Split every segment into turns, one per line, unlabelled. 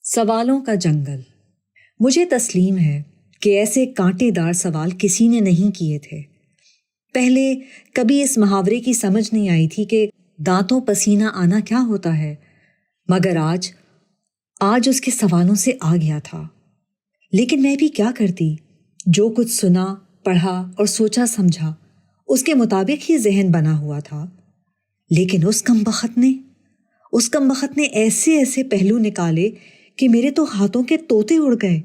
سوالوں کا جنگل۔ مجھے تسلیم ہے کہ ایسے کانٹے دار سوال کسی نے نہیں کیے تھے۔ پہلے کبھی اس محاورے کی سمجھ نہیں آئی تھی کہ دانتوں پسینہ آنا کیا ہوتا ہے، مگر آج اس کے سوالوں سے آ گیا تھا۔ لیکن میں بھی کیا کرتی؟ جو کچھ سنا، پڑھا اور سوچا سمجھا اس کے مطابق ہی ذہن بنا ہوا تھا۔ لیکن اس کمبخت نے ایسے پہلو نکالے کہ میرے تو ہاتھوں کے طوطے اڑ گئے،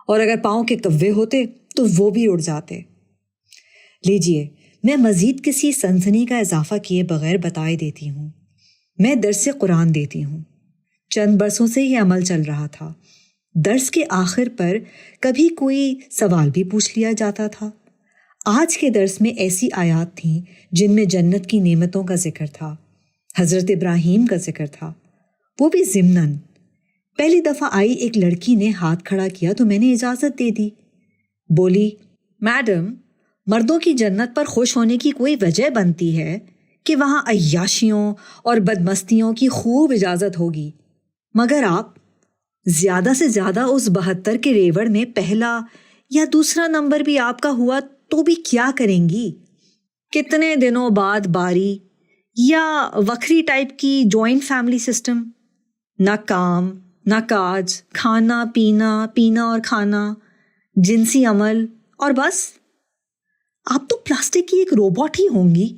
اور اگر پاؤں کے کوے ہوتے تو وہ بھی اڑ جاتے۔ لیجئے، میں مزید کسی سنسنی کا اضافہ کیے بغیر بتائے دیتی ہوں۔ میں درس قرآن دیتی ہوں۔ چند برسوں سے یہ عمل چل رہا تھا۔ درس کے آخر پر کبھی کوئی سوال بھی پوچھ لیا جاتا تھا۔ آج کے درس میں ایسی آیات تھیں جن میں جنت کی نعمتوں کا ذکر تھا، حضرت ابراہیم کا ذکر تھا، وہ بھی ضمناً۔ پہلی دفعہ آئی ایک لڑکی نے ہاتھ کھڑا کیا تو میں نے اجازت دے دی۔ بولی، میڈم، مردوں کی جنت پر خوش ہونے کی کوئی وجہ بنتی ہے کہ وہاں عیاشیوں اور بدمستیوں کی خوب اجازت ہوگی، مگر آپ زیادہ سے زیادہ اس 72 کے ریوڑ میں پہلا یا دوسرا نمبر بھی آپ کا ہوا تو بھی کیا کریں گی؟ کتنے دنوں بعد باری یا وکھری ٹائپ کی جوائنٹ فیملی سسٹم، نہ کام نہ کاج، کھانا پینا اور کھانا، جنسی عمل، اور بس آپ تو پلاسٹک کی ایک روبوٹ ہی ہوں گی۔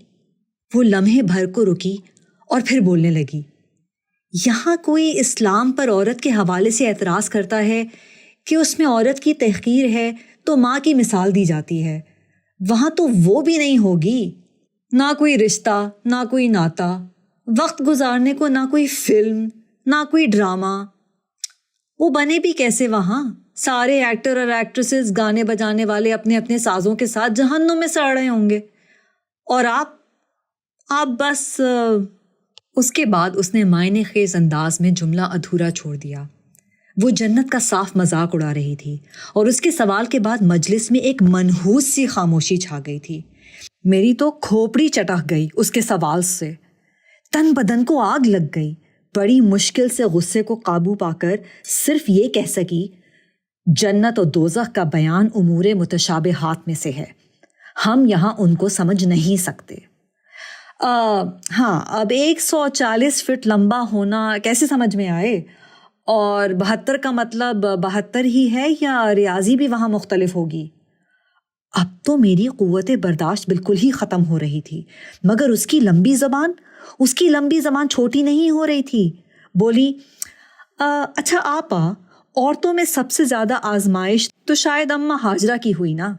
وہ لمحے بھر کو رکی اور پھر بولنے لگی، یہاں کوئی اسلام پر عورت کے حوالے سے اعتراض کرتا ہے کہ اس میں عورت کی تحقیر ہے تو ماں کی مثال دی جاتی ہے، وہاں تو وہ بھی نہیں ہوگی، نہ کوئی رشتہ، نہ کوئی ناتا، وقت گزارنے کو نہ کوئی فلم، نہ کوئی ڈرامہ۔ وہ بنے بھی کیسے وہاں؟ سارے ایکٹر اور ایکٹریسز، گانے بجانے والے اپنے اپنے سازوں کے ساتھ جہنم میں سڑ رہے ہوں گے، اور آپ بس۔ اس کے بعد اس نے معنی خیز انداز میں جملہ ادھورا چھوڑ دیا۔ وہ جنت کا صاف مذاق اڑا رہی تھی، اور اس کے سوال کے بعد مجلس میں ایک منحوس سی خاموشی چھا گئی تھی۔ میری تو کھوپڑی چٹک گئی اس کے سوال سے، تن بدن کو آگ لگ گئی۔ بڑی مشکل سے غصے کو قابو پا کر صرف یہ کہہ سکی، جنت و دوزخ کا بیان امور متشابہات میں سے ہے، ہم یہاں ان کو سمجھ نہیں سکتے۔ ہاں، اب 140 فٹ لمبا ہونا کیسے سمجھ میں آئے؟ اور 72 کا مطلب 72 ہی ہے یا ریاضی بھی وہاں مختلف ہوگی؟ اب تو میری قوت برداشت بالکل ہی ختم ہو رہی تھی، مگر اس کی لمبی زبان چھوٹی نہیں ہو رہی تھی۔ بولی، اچھا آپا، عورتوں میں سب سے زیادہ آزمائش تو شاید اماں ہاجرہ کی ہوئی نا؟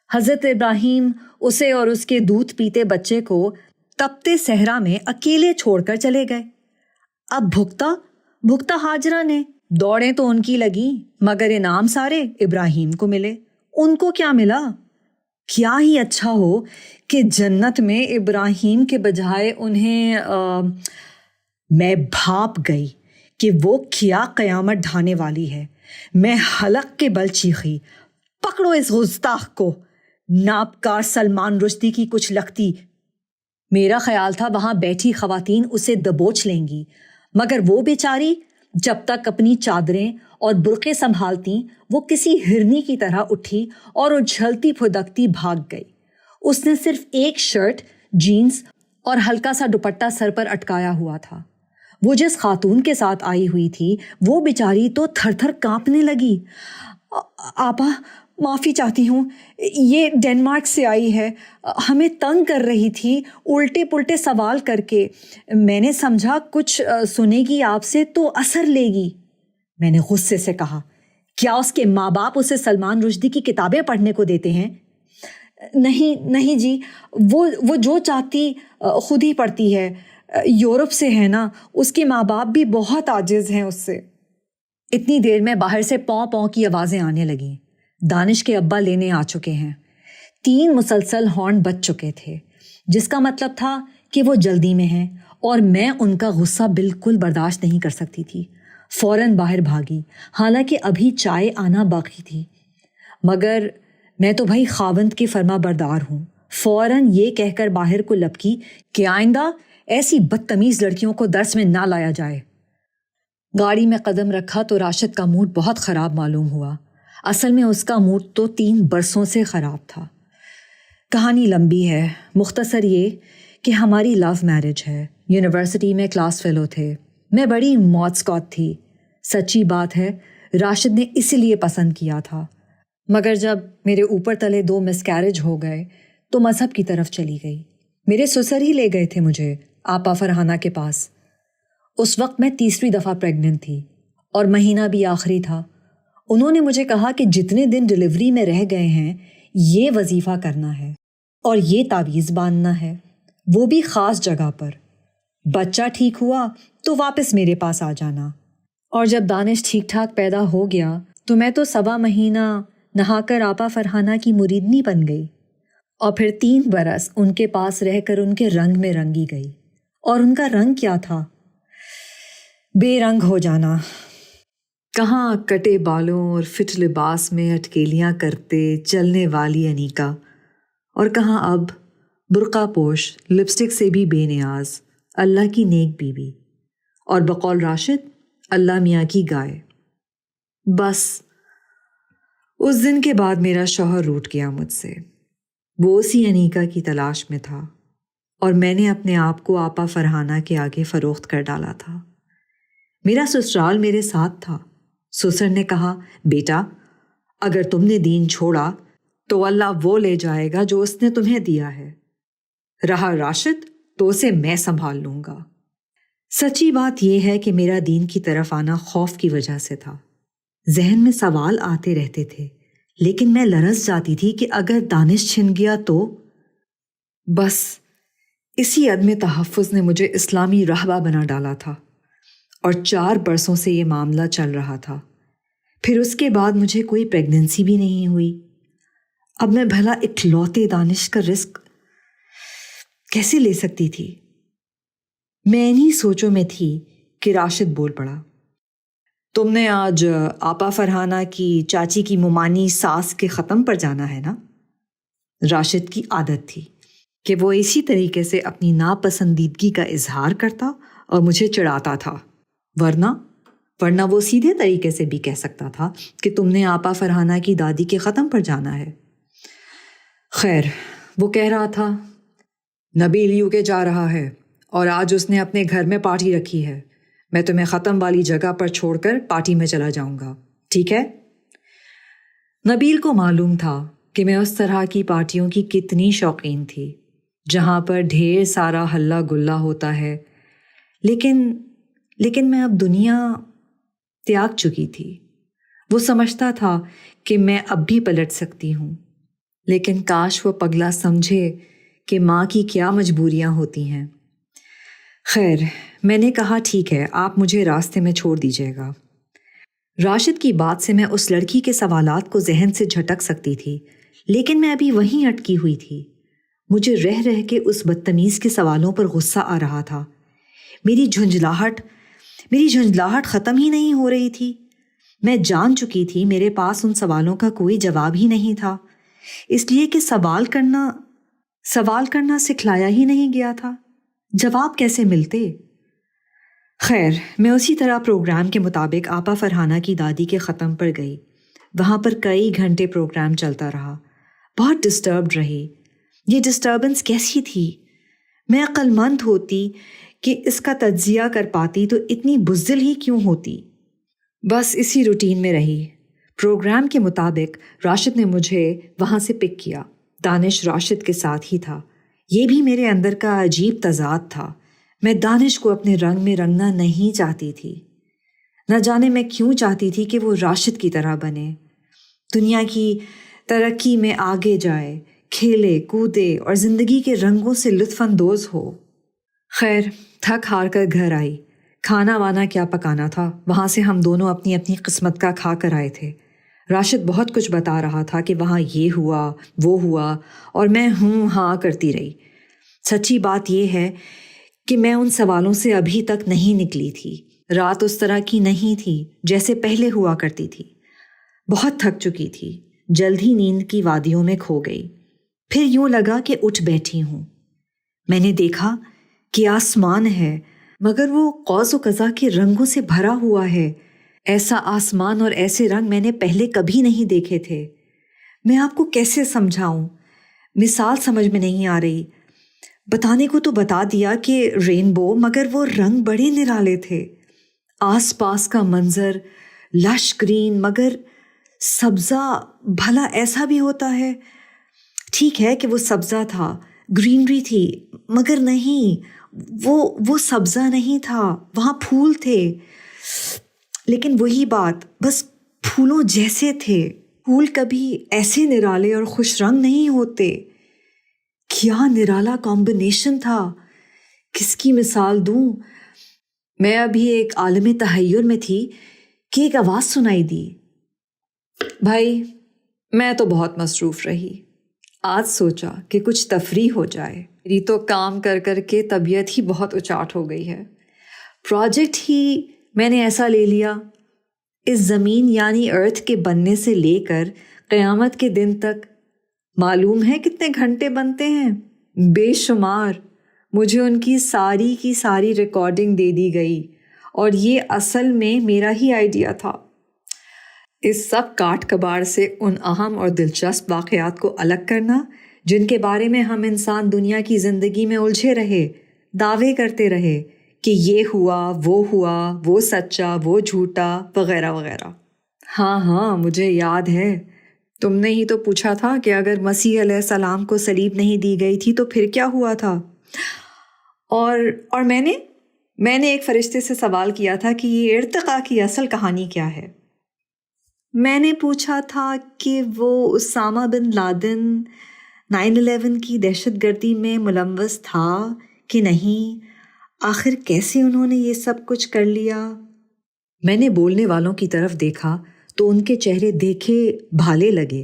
حضرت ابراہیم اسے اور اس کے دودھ پیتے بچے کو تپتے صحرا میں اکیلے چھوڑ کر چلے گئے۔ اب بھگتا ہاجرہ نے، دوڑیں تو ان کی لگیں، مگر انعام سارے ابراہیم کو ملے۔ ان کو کیا ملا؟ کیا ہی اچھا ہو کہ جنت میں ابراہیم کے بجائے انہیں میں بھاپ گئی کہ وہ کیا قیامت ڈھانے والی ہے۔ میں حلق کے بل چیخی، پکڑو اس گستاخ کو، نابکار سلمان رشدی کی کچھ لگتی۔ میرا خیال تھا وہاں بیٹھی خواتین اسے دبوچ لیں گی، مگر وہ بیچاری جب تک اپنی چادریں اور برقعے سنبھالتی وہ کسی ہرنی کی طرح اٹھی اور اچھلتی پھدکتی بھاگ گئی۔ اس نے صرف ایک شرٹ، جینز اور ہلکا سا دوپٹہ سر پر اٹکایا ہوا تھا۔ وہ جس خاتون کے ساتھ آئی ہوئی تھی وہ بیچاری تو تھر تھر کانپنے لگی۔ آپا، معافی چاہتی ہوں، یہ ڈنمارک سے آئی ہے، ہمیں تنگ کر رہی تھی الٹے پلٹے سوال کر کے۔ میں نے سمجھا کچھ سنے گی آپ سے تو اثر لے گی۔ میں نے غصے سے کہا، کیا اس کے ماں باپ اسے سلمان رشدی کی کتابیں پڑھنے کو دیتے ہیں؟ نہیں جی، وہ جو چاہتی خود ہی پڑھتی ہے، یورپ سے ہے نا، اس کے ماں باپ بھی بہت عاجز ہیں اس سے۔ اتنی دیر میں باہر سے پوں پوں کی آوازیں آنے لگیں۔ دانش کے ابا لینے آ چکے ہیں۔ 3 مسلسل ہارن بج چکے تھے، جس کا مطلب تھا کہ وہ جلدی میں ہیں، اور میں ان کا غصہ بالکل برداشت نہیں کر سکتی تھی۔ فوراً باہر بھاگی، حالانکہ ابھی چائے آنا باقی تھی، مگر میں تو بھائی خاوند کی فرما بردار ہوں۔ فوراً یہ کہہ کر باہر کو لپکی کہ آئندہ ایسی بدتمیز لڑکیوں کو درس میں نہ لایا جائے۔ گاڑی میں قدم رکھا تو راشد کا موڈ بہت خراب معلوم ہوا۔ اصل میں اس کا موڈ تو 3 برسوں سے خراب تھا۔ کہانی لمبی ہے، مختصر یہ کہ ہماری لو میرج ہے۔ یونیورسٹی میں کلاس فیلو تھے، میں بڑی موڈ تھی۔ سچی بات ہے، راشد نے اسی لیے پسند کیا تھا، مگر جب میرے اوپر تلے 2 مسکیریج ہو گئے تو مذہب کی طرف چلی گئی۔ میرے سسر ہی لے گئے تھے مجھے آپا فرحانہ کے پاس۔ اس وقت میں 3ری دفعہ پریگننٹ تھی اور مہینہ بھی آخری تھا۔ انہوں نے مجھے کہا کہ جتنے دن ڈلیوری میں رہ گئے ہیں یہ وظیفہ کرنا ہے اور یہ تعویذ باندھنا ہے، وہ بھی خاص جگہ پر۔ بچہ ٹھیک ہوا تو واپس میرے پاس آ جانا، اور جب دانش ٹھیک ٹھاک پیدا ہو گیا تو میں تو 1.25 مہینہ نہا کر آپا فرحانہ کی مریدنی بن گئی، اور پھر 3 برس ان کے پاس رہ کر ان کے رنگ میں رنگی گئی۔ اور ان کا رنگ کیا تھا؟ بے رنگ ہو جانا۔ کہاں کٹے بالوں اور فٹ لباس میں اٹکیلیاں کرتے چلنے والی انیکا، اور کہاں اب برقع پوش، لپسٹک سے بھی بے نیاز، اللہ کی نیک بیوی، اور بقول راشد اللہ میاں کی گائے۔ بس اس دن کے بعد میرا شوہر روٹھ گیا مجھ سے۔ وہ اسی انیکا کی تلاش میں تھا اور میں نے اپنے آپ کو آپا فرحانہ کے آگے فروخت کر ڈالا تھا۔ میرا سسرال میرے ساتھ تھا۔ سسر نے کہا، بیٹا اگر تم نے دین چھوڑا تو اللہ وہ لے جائے گا جو اس نے تمہیں دیا ہے، رہا راشد تو اسے میں سنبھال لوں گا۔ سچی بات یہ ہے کہ میرا دین کی طرف آنا خوف کی وجہ سے تھا۔ ذہن میں سوال آتے رہتے تھے، لیکن میں لرز جاتی تھی کہ اگر دانش چھن گیا تو۔ بس اسی عدم تحفظ نے مجھے اسلامی راہبہ بنا ڈالا تھا، اور 4 برسوں سے یہ معاملہ چل رہا تھا۔ پھر اس کے بعد مجھے کوئی پریگننسی بھی نہیں ہوئی۔ اب میں بھلا اکلوتے دانش کا رزق کیسے لے سکتی تھی؟ میں انہی سوچوں میں تھی کہ راشد بول پڑا، تم نے آج آپا فرحانہ کی چاچی کی ممانی ساس کے ختم پر جانا ہے نا؟ راشد کی عادت تھی کہ وہ اسی طریقے سے اپنی ناپسندیدگی کا اظہار کرتا اور مجھے چڑھاتا تھا، ورنہ وہ سیدھے طریقے سے بھی کہہ سکتا تھا کہ تم نے آپا فرحانہ کی دادی کے ختم پر جانا ہے۔ خیر، وہ کہہ رہا تھا، نبیل یو کے جا رہا ہے اور آج اس نے اپنے گھر میں پارٹی رکھی ہے، میں تمہیں ختم والی جگہ پر چھوڑ کر پارٹی میں چلا جاؤں گا، ٹھیک ہے؟ نبیل کو معلوم تھا کہ میں اس طرح کی پارٹیوں کی کتنی شوقین تھی جہاں پر ڈھیر سارا ہلا گلا ہوتا ہے، لیکن میں اب دنیا تیاگ چکی تھی۔ وہ سمجھتا تھا کہ میں اب بھی پلٹ سکتی ہوں، لیکن کاش وہ پگلا سمجھے کہ ماں کی کیا مجبوریاں ہوتی ہیں۔ خیر، میں نے کہا ٹھیک ہے، آپ مجھے راستے میں چھوڑ دیجیے گا۔ راشد کی بات سے میں اس لڑکی کے سوالات کو ذہن سے جھٹک سکتی تھی، لیکن میں ابھی وہیں اٹکی ہوئی تھی۔ مجھے رہ رہ کے اس بدتمیز کے سوالوں پر غصہ آ رہا تھا۔ میری جھنجھلاہٹ ختم ہی نہیں ہو رہی تھی۔ میں جان چکی تھی میرے پاس ان سوالوں کا کوئی جواب ہی نہیں تھا، اس لیے کہ سوال کرنا سکھلایا ہی نہیں گیا تھا، جواب کیسے ملتے؟ خیر، میں اسی طرح پروگرام کے مطابق آپا فرحانہ کی دادی کے ختم پر گئی۔ وہاں پر کئی گھنٹے پروگرام چلتا رہا، بہت ڈسٹربڈ رہی۔ یہ ڈسٹربنس کیسی تھی؟ میں عقل مند ہوتی کہ اس کا تجزیہ کر پاتی تو اتنی بزدل ہی کیوں ہوتی؟ بس اسی روٹین میں رہی۔ پروگرام کے مطابق راشد نے مجھے وہاں سے پک کیا۔ دانش راشد کے ساتھ ہی تھا۔ یہ بھی میرے اندر کا عجیب تضاد تھا۔ میں دانش کو اپنے رنگ میں رنگنا نہیں چاہتی تھی۔ نہ جانے میں کیوں چاہتی تھی کہ وہ راشد کی طرح بنے، دنیا کی ترقی میں آگے جائے، کھیلے کودے اور زندگی کے رنگوں سے لطف اندوز ہو۔ خیر، تھک ہار کر گھر آئی۔ کھانا وانا کیا پکانا تھا، وہاں سے ہم دونوں اپنی اپنی قسمت کا کھا کر آئے تھے۔ راشد بہت کچھ بتا رہا تھا کہ وہاں یہ ہوا وہ ہوا، اور میں ہاں کرتی رہی۔ سچی بات یہ ہے کہ میں ان سوالوں سے ابھی تک نہیں نکلی تھی۔ رات اس طرح کی نہیں تھی جیسے پہلے ہوا کرتی تھی۔ بہت تھک چکی تھی، جلد ہی نیند کی وادیوں میں کھو گئی۔ پھر یوں لگا کہ اٹھ بیٹھی ہوں۔ میں نے دیکھا کہ آسمان ہے، مگر وہ قوس و قزح کے رنگوں سے بھرا ہوا ہے. ایسا آسمان اور ایسے رنگ میں نے پہلے کبھی نہیں دیکھے تھے. میں آپ کو کیسے سمجھاؤں؟ مثال سمجھ میں نہیں آ رہی. بتانے کو تو بتا دیا کہ رینبو، مگر وہ رنگ بڑے نرالے تھے. آس پاس کا منظر لش گرین مگر سبزہ. بھلا ایسا بھی ہوتا ہے؟ ٹھیک ہے کہ وہ سبزہ تھا، گرینری تھی، مگر نہیں، وہ سبزہ نہیں تھا. وہاں پھول تھے، لیکن وہی بات، بس پھولوں جیسے تھے. پھول کبھی ایسے نرالے اور خوش رنگ نہیں ہوتے. کیا نرالا کمبینیشن تھا! کس کی مثال دوں؟ میں ابھی ایک عالم تحیر میں تھی کہ ایک آواز سنائی دی. بھائی، میں تو بہت مصروف رہی. آج سوچا کہ کچھ تفریح ہو جائے. میری تو کام کر کر کے طبیعت ہی بہت اچاٹ ہو گئی ہے. پروجیکٹ ہی میں نے ایسا لے لیا. اس زمین یعنی ارتھ کے بننے سے لے کر قیامت کے دن تک معلوم ہے کتنے گھنٹے بنتے ہیں؟ بے شمار. مجھے ان کی ساری ریکارڈنگ دے دی گئی، اور یہ اصل میں میرا ہی آئیڈیا تھا. اس سب کاٹ کباڑ سے ان اہم اور دلچسپ واقعات کو الگ کرنا جن کے بارے میں ہم انسان دنیا کی زندگی میں الجھے رہے، دعوے کرتے رہے کہ یہ ہوا، وہ سچا، وہ جھوٹا، وغیرہ وغیرہ. ہاں مجھے یاد ہے. تم نے ہی تو پوچھا تھا کہ اگر مسیح علیہ السلام کو صلیب نہیں دی گئی تھی تو پھر کیا ہوا تھا. اور میں نے ایک فرشتے سے سوال کیا تھا کہ یہ ارتقاء کی اصل کہانی کیا ہے. میں نے پوچھا تھا کہ وہ اسامہ بن لادن 9/11 کی دہشت گردی میں ملوث تھا کہ نہیں. آخر کیسے انہوں نے یہ سب کچھ کر لیا؟ میں نے بولنے والوں کی طرف دیکھا تو ان کے چہرے دیکھے بھالے لگے.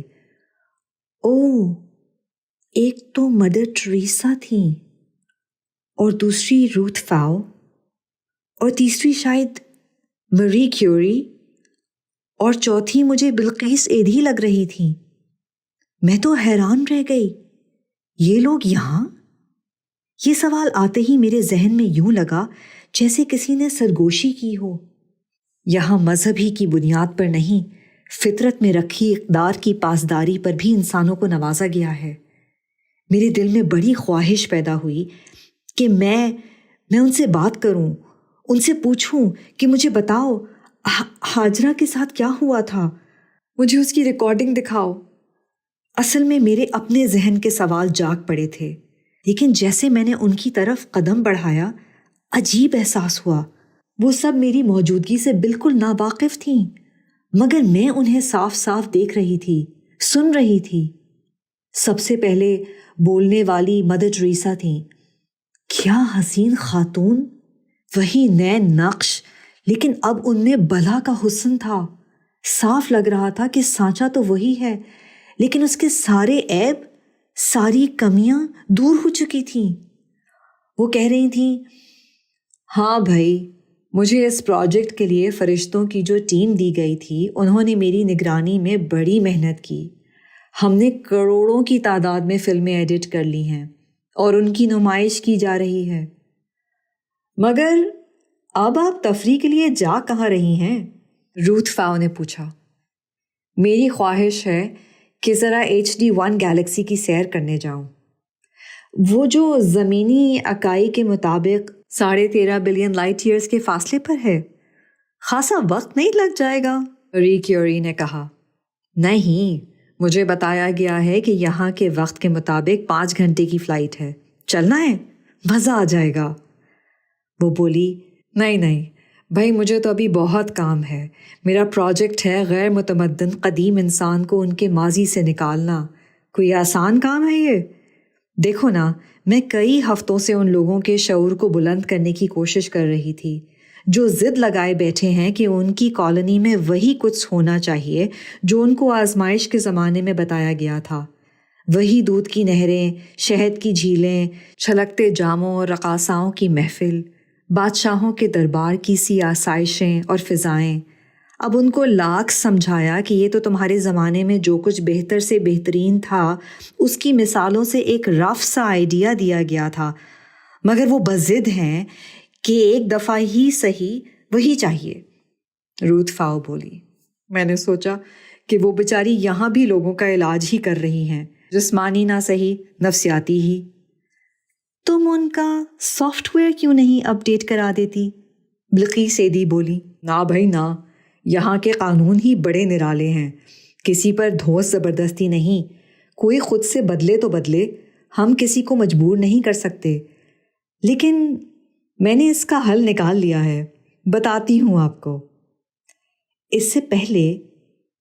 ایک تو مدر ٹریسا تھیں، اور دوسری روتھ فاؤ، اور تیسری شاید مری کیوری، اور چوتھی مجھے بلقیس ایدھی لگ رہی تھی. میں تو حیران رہ گئی. یہ لوگ یہاں؟ یہ سوال آتے ہی میرے ذہن میں یوں لگا جیسے کسی نے سرگوشی کی ہو. یہاں مذہب ہی کی بنیاد پر نہیں، فطرت میں رکھی اقدار کی پاسداری پر بھی انسانوں کو نوازا گیا ہے. میرے دل میں بڑی خواہش پیدا ہوئی کہ میں ان سے بات کروں، ان سے پوچھوں کہ مجھے بتاؤ ہاجرہ کے ساتھ کیا ہوا تھا. مجھے اس کی ریکارڈنگ دکھاؤ. اصل میں میرے اپنے ذہن کے سوال جاگ پڑے تھے، لیکن جیسے میں نے ان کی طرف قدم بڑھایا، عجیب احساس ہوا. وہ سب میری موجودگی سے بالکل ناواقف تھیں، مگر میں انہیں صاف صاف دیکھ رہی تھی، سن رہی تھی. سب سے پہلے بولنے والی مدر ٹریسا تھیں. کیا حسین خاتون! وہی نئے نقش، لیکن اب ان میں بلا کا حسن تھا. صاف لگ رہا تھا کہ سانچہ تو وہی ہے، لیکن اس کے سارے عیب، ساری کمیاں دور ہو چکی تھیں. وہ کہہ رہی تھیں، ہاں بھائی، مجھے اس پروجیکٹ کے لیے فرشتوں کی جو ٹیم دی گئی تھی انہوں نے میری نگرانی میں بڑی محنت کی. ہم نے کروڑوں کی تعداد میں فلمیں ایڈٹ کر لی ہیں اور ان کی نمائش کی جا رہی ہے. مگر اب آپ تفریح کے لیے جا کہاں رہی ہیں؟ روتھ فاؤ نے پوچھا. میری خواہش ہے کہ ذرا HD1 گیلیکسی کی سیر کرنے جاؤں، وہ جو زمینی اکائی کے مطابق 13.5 بلین لائٹ ایئرز کے فاصلے پر ہے. خاصا وقت نہیں لگ جائے گا؟ مری کیوری نے کہا. نہیں، مجھے بتایا گیا ہے کہ یہاں کے وقت کے مطابق 5 گھنٹے کی فلائٹ ہے. چلنا ہے؟ مزہ آ جائے گا. وہ بولی، نہیں بھائی، مجھے تو ابھی بہت کام ہے. میرا پروجیکٹ ہے غیر متمدن قدیم انسان کو ان کے ماضی سے نکالنا. کوئی آسان کام ہے یہ؟ دیکھو نا، میں کئی ہفتوں سے ان لوگوں کے شعور کو بلند کرنے کی کوشش کر رہی تھی جو ضد لگائے بیٹھے ہیں کہ ان کی کالونی میں وہی کچھ ہونا چاہیے جو ان کو آزمائش کے زمانے میں بتایا گیا تھا. وہی دودھ کی نہریں، شہد کی جھیلیں، چھلکتے جاموں اور رقاصاؤں کی محفل، بادشاہوں کے دربار کی سی آسائشیں اور فضائیں. اب ان کو لاکھ سمجھایا کہ یہ تو تمہارے زمانے میں جو کچھ بہتر سے بہترین تھا اس کی مثالوں سے ایک رف سا آئیڈیا دیا گیا تھا، مگر وہ بضد ہیں کہ ایک دفعہ ہی صحیح وہی چاہیے۔ روت فاؤ بولی۔ میں نے سوچا کہ وہ بیچاری یہاں بھی لوگوں کا علاج ہی کر رہی ہیں، جسمانی نہ صحیح نفسیاتی ہی۔ تم ان کا سافٹ ویئر کیوں نہیں اپ ڈیٹ کرا دیتی؟ بلقیس سیدی بولی۔ نہ بھائی نہ، یہاں کے قانون ہی بڑے نرالے ہیں، کسی پر دھوس زبردستی نہیں، کوئی خود سے بدلے تو بدلے، ہم کسی کو مجبور نہیں کر سکتے۔ لیکن میں نے اس کا حل نکال لیا ہے، بتاتی ہوں آپ کو۔ اس سے پہلے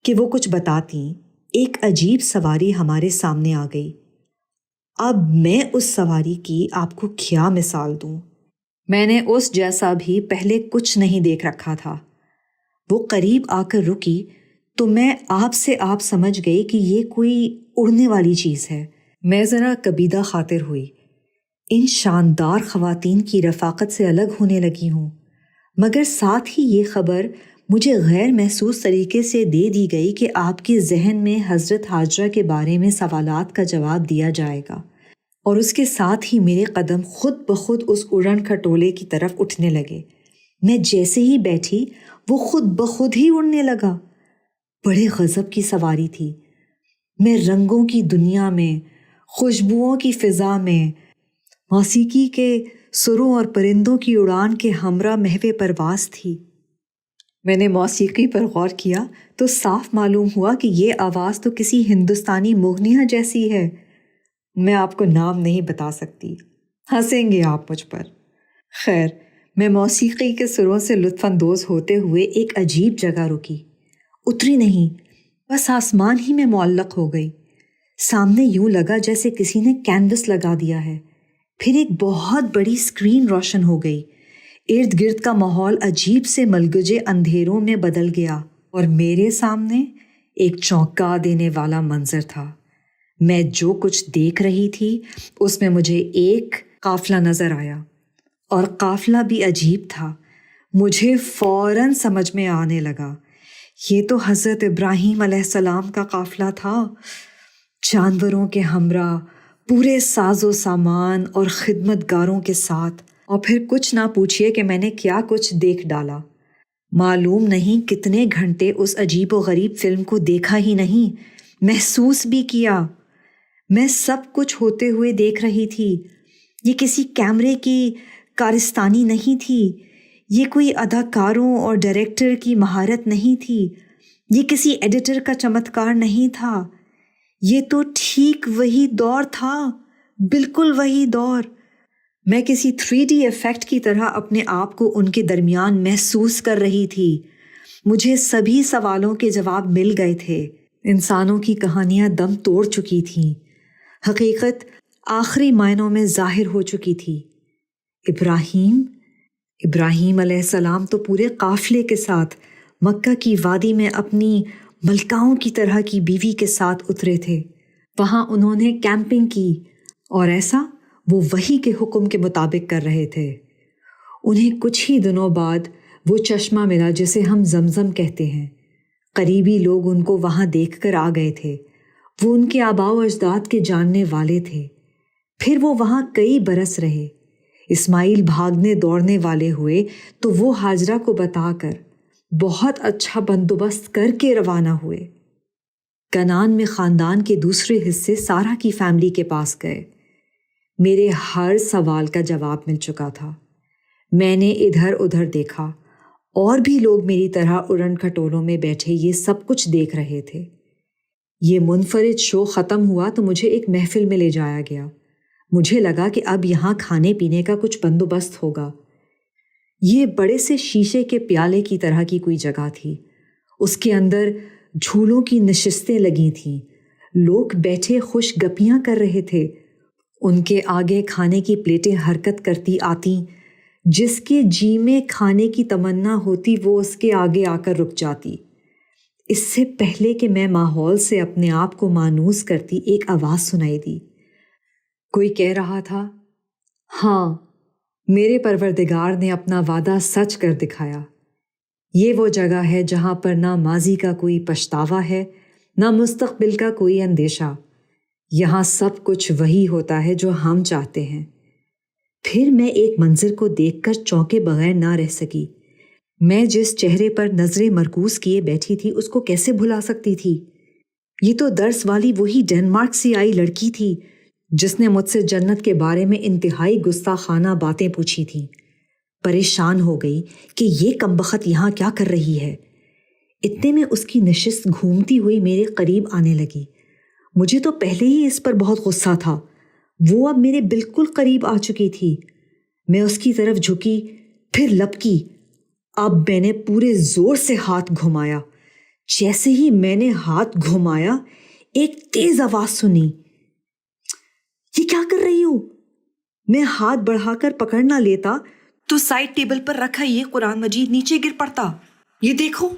کہ وہ کچھ بتاتی، ایک عجیب سواری ہمارے سامنے آ گئی۔ اب میں اس سواری کی آپ کو کیا مثال دوں؟ میں نے اس جیسا بھی پہلے کچھ نہیں دیکھ رکھا تھا۔ وہ قریب آ کر رکی تو میں آپ سے آپ سمجھ گئی کہ یہ کوئی اڑنے والی چیز ہے۔ میں ذرا کبیدہ خاطر ہوئی، ان شاندار خواتین کی رفاقت سے الگ ہونے لگی ہوں، مگر ساتھ ہی یہ خبر مجھے غیر محسوس طریقے سے دے دی گئی کہ آپ کے ذہن میں حضرت ہاجرہ کے بارے میں سوالات کا جواب دیا جائے گا، اور اس کے ساتھ ہی میرے قدم خود بخود اس اڑن کھٹولے کی طرف اٹھنے لگے۔ میں جیسے ہی بیٹھی وہ خود بخود ہی اڑنے لگا۔ بڑے غضب کی سواری تھی۔ میں رنگوں کی دنیا میں، خوشبوؤں کی فضا میں، موسیقی کے سروں اور پرندوں کی اڑان کے ہمراہ محو پرواز تھی۔ میں نے موسیقی پر غور کیا تو صاف معلوم ہوا کہ یہ آواز تو کسی ہندوستانی مغنیہ جیسی ہے۔ میں آپ کو نام نہیں بتا سکتی، ہنسیں گے آپ مجھ پر۔ خیر، میں موسیقی کے سروں سے لطف اندوز ہوتے ہوئے ایک عجیب جگہ رکی، اتری نہیں، بس آسمان ہی میں معلق ہو گئی۔ سامنے یوں لگا جیسے کسی نے کینوس لگا دیا ہے۔ پھر ایک بہت بڑی اسکرین روشن ہو گئی، ارد گرد کا ماحول عجیب سے ملگجے اندھیروں میں بدل گیا، اور میرے سامنے ایک چونکا دینے والا منظر تھا۔ میں جو کچھ دیکھ رہی تھی اس میں مجھے ایک قافلہ نظر آیا، اور قافلہ بھی عجیب تھا۔ مجھے فوراً سمجھ میں آنے لگا، یہ تو حضرت ابراہیم علیہ السلام کا قافلہ تھا، جانوروں کے ہمراہ، پورے ساز و سامان اور خدمت گاروں کے ساتھ۔ اور پھر کچھ نہ پوچھئے کہ میں نے کیا کچھ دیکھ ڈالا۔ معلوم نہیں کتنے گھنٹے اس عجیب و غریب فلم کو دیکھا ہی نہیں، محسوس بھی کیا۔ میں سب کچھ ہوتے ہوئے دیکھ رہی تھی۔ یہ کسی کیمرے کی کارستانی نہیں تھی، یہ کوئی اداکاروں اور ڈائریکٹر کی مہارت نہیں تھی، یہ کسی ایڈیٹر کا چمتکار نہیں تھا، یہ تو ٹھیک وہی دور تھا، بالکل وہی دور۔ میں کسی 3D ایفیکٹ کی طرح اپنے آپ کو ان کے درمیان محسوس کر رہی تھی۔ مجھے سبھی سوالوں کے جواب مل گئے تھے۔ انسانوں کی کہانیاں دم توڑ چکی تھیں، حقیقت آخری معنوں میں ظاہر ہو چکی تھی۔ ابراہیم علیہ السلام تو پورے قافلے کے ساتھ مکہ کی وادی میں اپنی ملکاؤں کی طرح کی بیوی کے ساتھ اترے تھے۔ وہاں انہوں نے کیمپنگ کی، اور ایسا وہ وحی کے حکم کے مطابق کر رہے تھے۔ انہیں کچھ ہی دنوں بعد وہ چشمہ ملا جسے ہم زمزم کہتے ہیں۔ قریبی لوگ ان کو وہاں دیکھ کر آ گئے تھے، وہ ان کے آباء و اجداد کے جاننے والے تھے۔ پھر وہ وہاں کئی برس رہے۔ اسماعیل بھاگنے دوڑنے والے ہوئے تو وہ ہاجرہ کو بتا کر بہت اچھا بندوبست کر کے روانہ ہوئے۔ کنعان میں خاندان کے دوسرے حصے سارہ کی فیملی کے پاس گئے۔ میرے ہر سوال کا جواب مل چکا تھا۔ میں نے ادھر ادھر دیکھا، اور بھی لوگ میری طرح اڑن کھٹولوں میں بیٹھے یہ سب کچھ دیکھ رہے تھے۔ یہ منفرد شو ختم ہوا تو مجھے ایک محفل میں لے جایا گیا۔ مجھے لگا کہ اب یہاں کھانے پینے کا کچھ بندوبست ہوگا۔ یہ بڑے سے شیشے کے پیالے کی طرح کی کوئی جگہ تھی، اس کے اندر جھولوں کی نشستیں لگی تھیں، لوگ بیٹھے خوش گپیاں کر رہے تھے، ان کے آگے کھانے کی پلیٹیں حرکت کرتی آتیں، جس کے جی میں کھانے کی تمنا ہوتی وہ اس کے آگے آ کر رک جاتی۔ اس سے پہلے کہ میں ماحول سے اپنے آپ کو مانوس کرتی، ایک آواز سنائی دی۔ کوئی کہہ رہا تھا، ہاں، میرے پروردگار نے اپنا وعدہ سچ کر دکھایا۔ یہ وہ جگہ ہے جہاں پر نہ ماضی کا کوئی پچھتاوا ہے، نہ مستقبل کا کوئی اندیشہ۔ یہاں سب کچھ وہی ہوتا ہے جو ہم چاہتے ہیں۔ پھر میں ایک منظر کو دیکھ کر چونکے بغیر نہ رہ سکی۔ میں جس چہرے پر نظریں مرکوز کیے بیٹھی تھی اس کو کیسے بھلا سکتی تھی؟ یہ تو درس والی وہی ڈنمارک سے آئی لڑکی تھی جس نے مجھ سے جنت کے بارے میں انتہائی گستاخانہ باتیں پوچھی تھیں۔ پریشان ہو گئی کہ یہ کمبخت یہاں کیا کر رہی ہے۔ اتنے میں اس کی نشست گھومتی ہوئی میرے قریب آنے لگی۔ مجھے تو پہلے ہی اس پر بہت غصہ تھا، وہ اب میرے بالکل قریب آ چکی تھی۔ میں اس کی طرف جھکی، پھر لپکی۔ اب میں نے پورے زور سے ہاتھ گھمایا۔ جیسے ہی میں نے ہاتھ گھمایا ایک تیز آواز سنی، یہ کیا کر رہی ہو؟ میں ہاتھ بڑھا کر پکڑ نہ لیتا تو سائڈ ٹیبل پر رکھا یہ قرآن مجید نیچے گر پڑتا۔ یہ دیکھو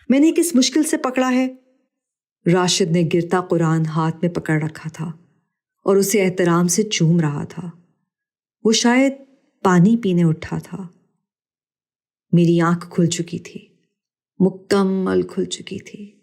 میں نے کس مشکل سے پکڑا ہے۔ راشد نے گرتا قرآن ہاتھ میں پکڑ رکھا تھا اور اسے احترام سے چوم رہا تھا۔ وہ شاید پانی پینے اٹھا تھا۔ میری آنکھ کھل چکی تھی، مکمل کھل چکی تھی۔